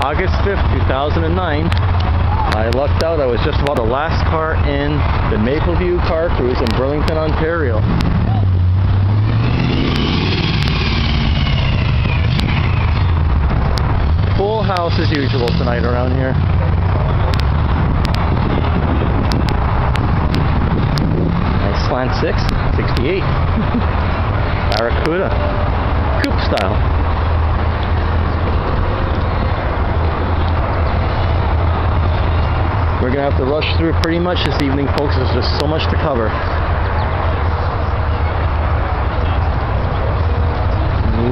August 5th, 2009. I lucked out. I was just about the last car in the Mapleview Car Cruise in Burlington, Ontario. Full house as usual tonight around here. Nice slant 6, 68. Barracuda. Coupe style. We're going to have to rush through pretty much this evening, folks. There's just so much to cover.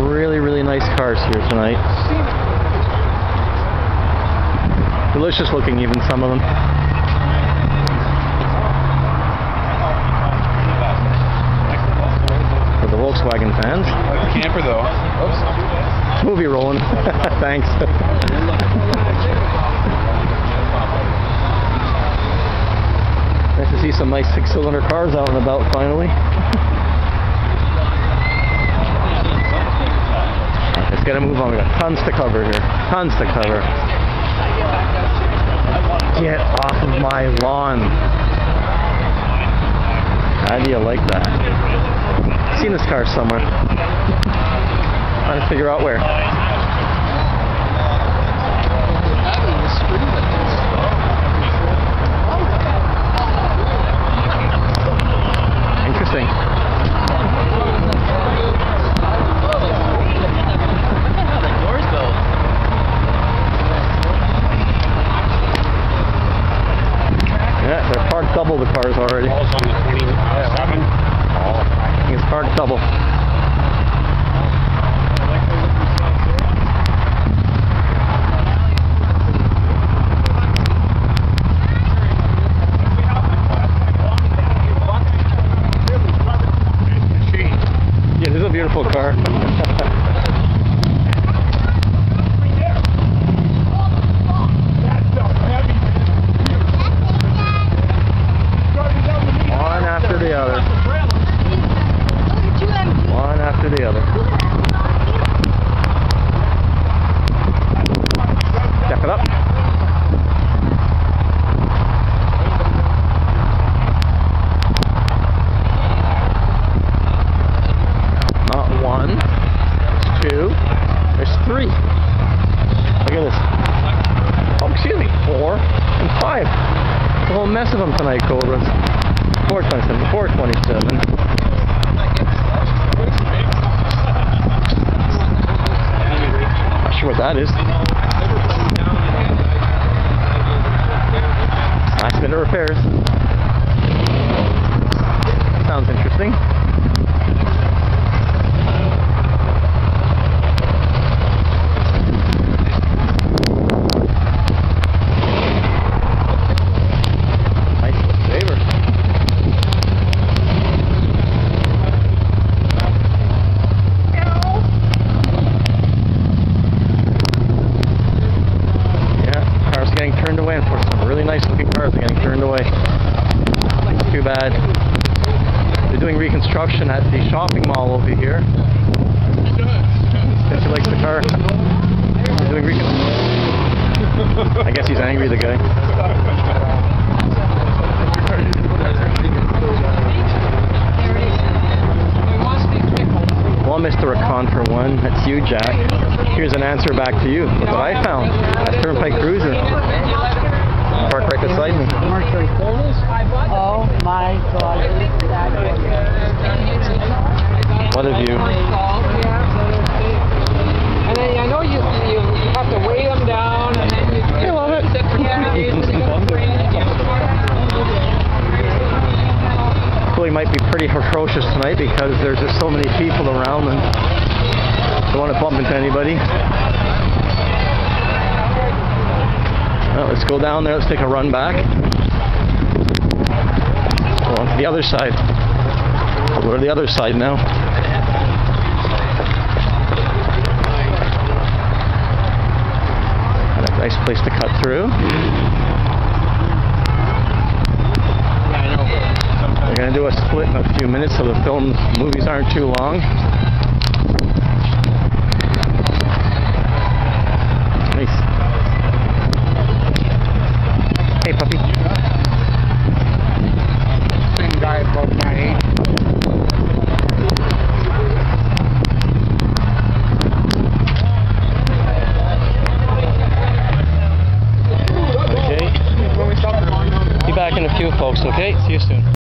Really, really nice cars here tonight. Delicious looking, even some of them. For the Volkswagen fans. Camper though. Oops. Movie rolling. Thanks. Nice to see some nice 6-cylinder cars out and about finally. Let's get a move on. We got tons to cover here. Tons to cover. Get off of my lawn. How do you like that? I've seen this car somewhere. Trying to figure out where. Interesting. Yeah, they're parked double, the cars already. I think it's parked double. Yeah, this is a beautiful car. One after the other. One after the other. Step it up. Not one. There's two. There's three. Look at this. Oh, excuse me. 4 and 5. It's a whole mess of them tonight, Cobras. 427, 427. Not sure what that is. Last minute repairs. Sounds interesting. Turned away, and for some really nice looking cars are getting turned away. Too bad. They're doing reconstruction at the shopping mall over here. Guess he likes the car. They're doing reconstruction. I guess he's angry, the guy. Well, Mr. Recon for one. That's you, Jack. Here's an answer back to you. Look what I found. A Turnpike Cruiser. Parked right beside me. Oh my God. What a view. And then I know you have to weigh them down and then you love it. Cooling might be pretty atrocious tonight because there's just so many people around and don't want to bump into anybody. Well, let's go down there. Let's take a run back. Go on to the other side. We'll go to the other side now. And a nice place to cut through. We're going to do a split in a few minutes so the movies aren't too long. Nice. Okay, see you soon.